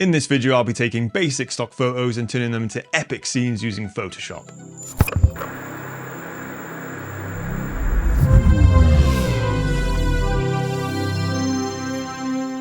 In this video, I'll be taking basic stock photos and turning them into epic scenes using Photoshop.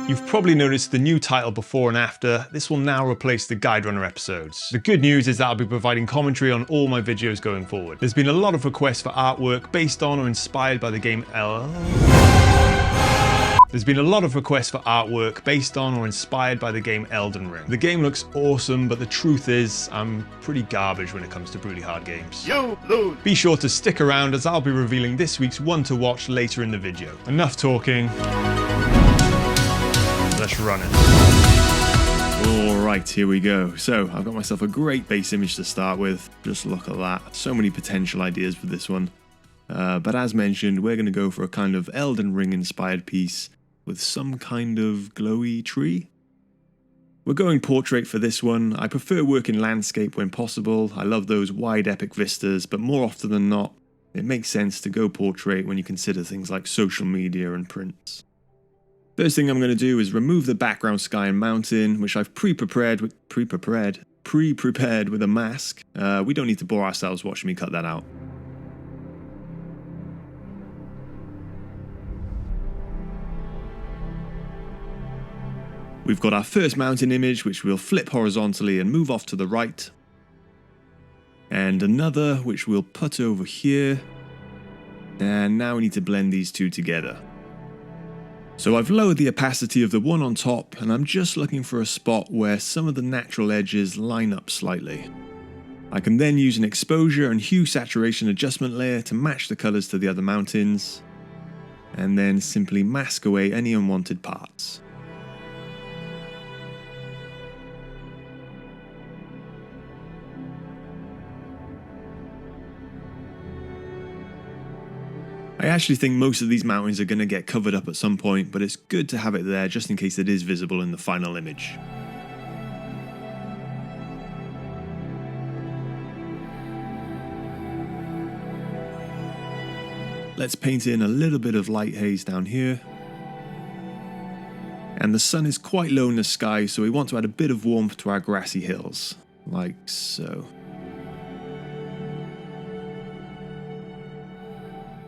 You've probably noticed the new title before and after. This will now replace the Guide Runner episodes. The good news is that I'll be providing commentary on all my videos going forward. There's been a lot of requests for artwork based on or inspired by the game Elden Ring. The game looks awesome, but the truth is, I'm pretty garbage when it comes to brutally hard games. You lose! Be sure to stick around as I'll be revealing this week's one to watch later in the video. Enough talking. Let's run it. Alright, here we go. So, I've got myself a great base image to start with. Just look at that. So many potential ideas for this one. But as mentioned, we're going to go for a kind of Elden Ring inspired piece with some kind of glowy tree. We're going portrait for this one. I prefer working landscape when possible. I love those wide epic vistas, but more often than not, it makes sense to go portrait when you consider things like social media and prints. First thing I'm going to do is remove the background sky and mountain, which I've pre-prepared with a mask. We don't need to bore ourselves watching me cut that out. We've got our first mountain image, which we'll flip horizontally and move off to the right. And another, which we'll put over here. And now we need to blend these two together. So I've lowered the opacity of the one on top, and I'm just looking for a spot where some of the natural edges line up slightly. I can then use an exposure and hue saturation adjustment layer to match the colors to the other mountains, and then simply mask away any unwanted parts. I actually think most of these mountains are going to get covered up at some point, but it's good to have it there just in case it is visible in the final image. Let's paint in a little bit of light haze down here. And the sun is quite low in the sky, so we want to add a bit of warmth to our grassy hills, like so.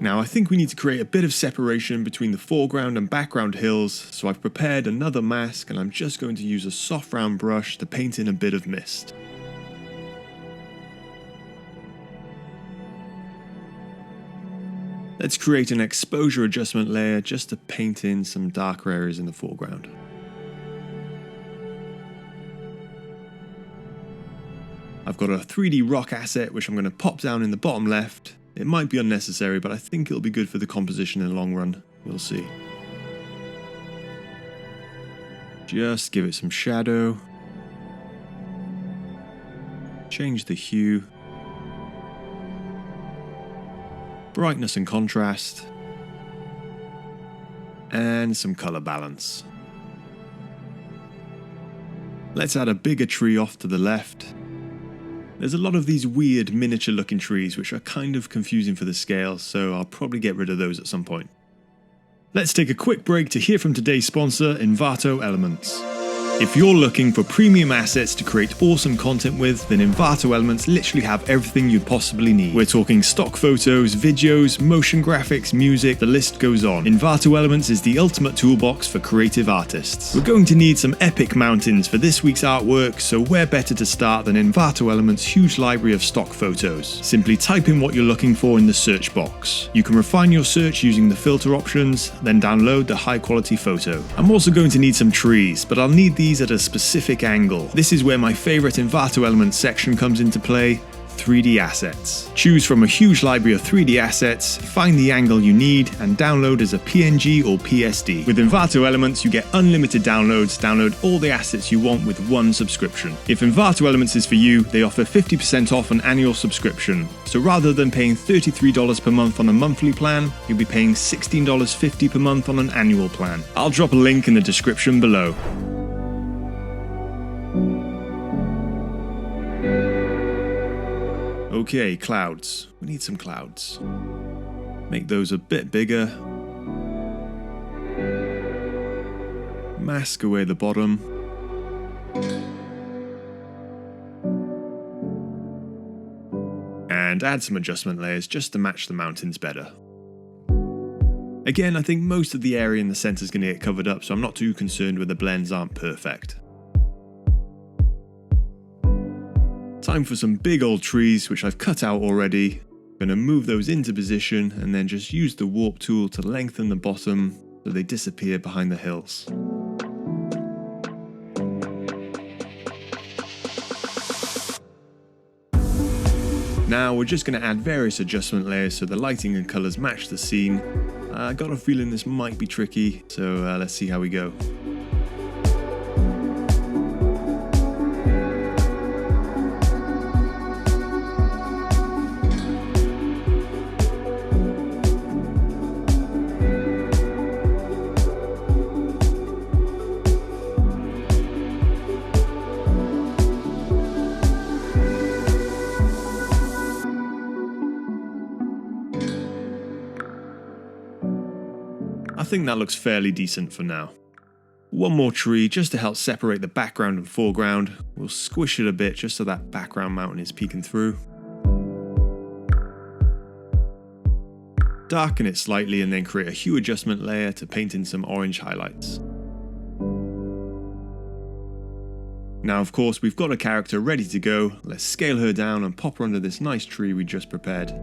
Now I think we need to create a bit of separation between the foreground and background hills, so I've prepared another mask and I'm just going to use a soft round brush to paint in a bit of mist. Let's create an exposure adjustment layer just to paint in some darker areas in the foreground. I've got a 3D rock asset which I'm going to pop down in the bottom left. It might be unnecessary, but I think it'll be good for the composition in the long run. We'll see. Just give it some shadow. Change the hue. Brightness and contrast. And some color balance. Let's add a bigger tree off to the left. There's a lot of these weird miniature looking trees which are kind of confusing for the scale, so I'll probably get rid of those at some point. Let's take a quick break to hear from today's sponsor, Envato Elements. If you're looking for premium assets to create awesome content with, then Envato Elements literally have everything you'd possibly need. We're talking stock photos, videos, motion graphics, music, the list goes on. Envato Elements is the ultimate toolbox for creative artists. We're going to need some epic mountains for this week's artwork, so where better to start than Envato Elements' huge library of stock photos. Simply type in what you're looking for in the search box. You can refine your search using the filter options, then download the high quality photo. I'm also going to need some trees, but I'll need these at a specific angle. This is where my favorite Envato Elements section comes into play, 3D assets. Choose from a huge library of 3D assets, find the angle you need, and download as a PNG or PSD. With Envato Elements, you get unlimited downloads, download all the assets you want with one subscription. If Envato Elements is for you, they offer 50% off an annual subscription. So rather than paying $33 per month on a monthly plan, you'll be paying $16.50 per month on an annual plan. I'll drop a link in the description below. Okay, clouds. We need some clouds. Make those a bit bigger. Mask away the bottom. and add some adjustment layers just to match the mountains better. Again, I think most of the area in the centre is going to get covered up, so I'm not too concerned when the blends aren't perfect. Time for some big old trees, which I've cut out already. I'm going to move those into position and then just use the warp tool to lengthen the bottom so they disappear behind the hills. Now we're just going to add various adjustment layers so the lighting and colours match the scene. I got a feeling this might be tricky, so let's see how we go. I think that looks fairly decent for now. One more tree just to help separate the background and foreground. We'll squish it a bit just so that background mountain is peeking through. Darken it slightly and then create a hue adjustment layer to paint in some orange highlights. Now of course we've got a character ready to go. Let's scale her down and pop her under this nice tree we just prepared.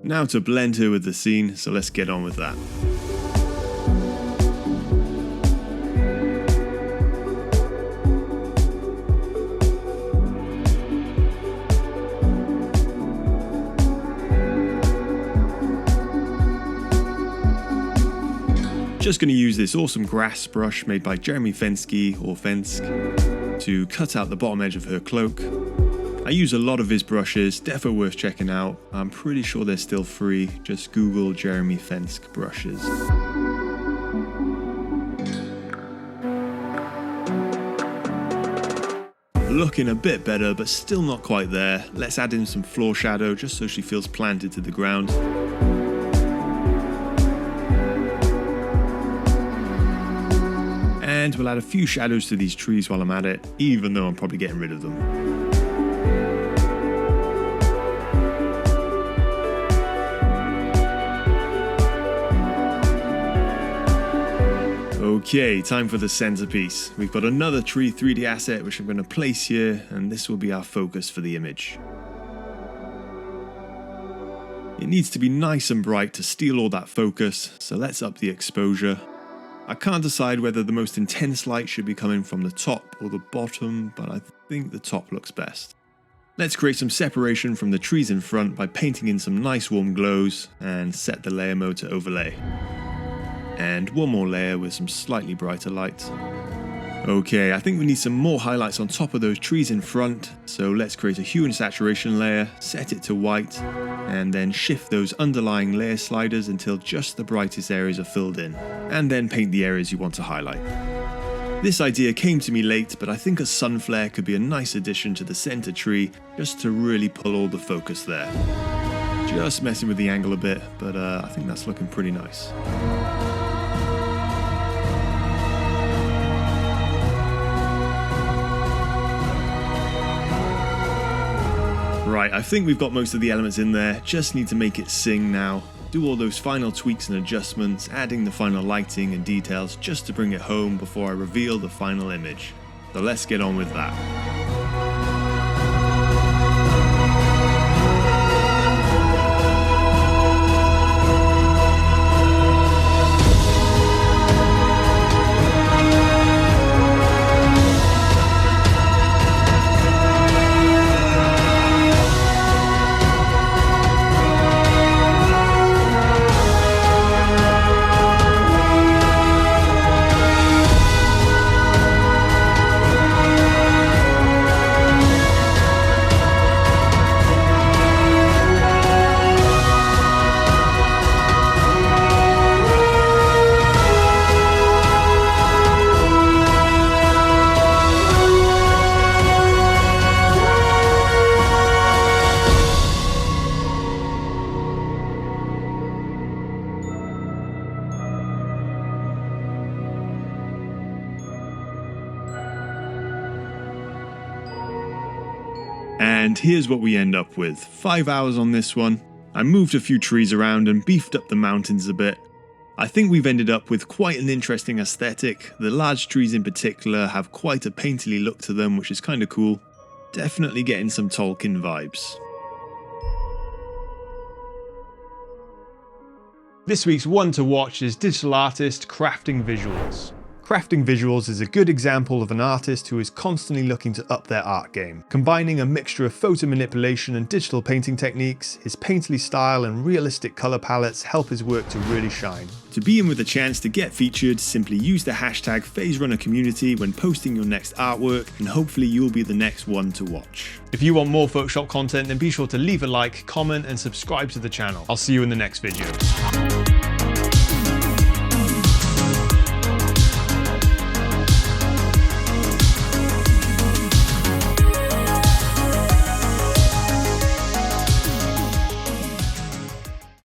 Now to blend her with the scene, so let's get on with that. Just going to use this awesome grass brush made by Jeremy Fensky or Fensk to cut out the bottom edge of her cloak. I use a lot of his brushes, defo worth checking out. I'm pretty sure they're still free, just Google Jeremy Fensk brushes. Looking a bit better, but still not quite there. Let's add in some floor shadow just so she feels planted to the ground. And we'll add a few shadows to these trees while I'm at it, even though I'm probably getting rid of them. Okay, time for the centerpiece. We've got another tree 3D asset which I'm going to place here, and this will be our focus for the image. It needs to be nice and bright to steal all that focus, so let's up the exposure. I can't decide whether the most intense light should be coming from the top or the bottom, but I think the top looks best. Let's create some separation from the trees in front by painting in some nice warm glows and set the layer mode to overlay. And one more layer with some slightly brighter light. Okay, I think we need some more highlights on top of those trees in front, so let's create a hue and saturation layer, set it to white, and then shift those underlying layer sliders until just the brightest areas are filled in, and then paint the areas you want to highlight. This idea came to me late, but I think a sun flare could be a nice addition to the center tree, just to really pull all the focus there. Just messing with the angle a bit, but I think that's looking pretty nice. Right, I think we've got most of the elements in there, just need to make it sing now. Do all those final tweaks and adjustments, adding the final lighting and details just to bring it home before I reveal the final image. So let's get on with that. And here's what we end up with. 5 hours on this one. I moved a few trees around and beefed up the mountains a bit. I think we've ended up with quite an interesting aesthetic. The large trees in particular have quite a painterly look to them, which is kind of cool. Definitely getting some Tolkien vibes. This week's one to watch is digital artist Crafting Visuals. Crafting Visuals is a good example of an artist who is constantly looking to up their art game. Combining a mixture of photo manipulation and digital painting techniques, his painterly style and realistic colour palettes help his work to really shine. To be in with a chance to get featured, simply use the hashtag PhaseRunner community when posting your next artwork, and hopefully you'll be the next one to watch. If you want more Photoshop content, then be sure to leave a like, comment and subscribe to the channel. I'll see you in the next video.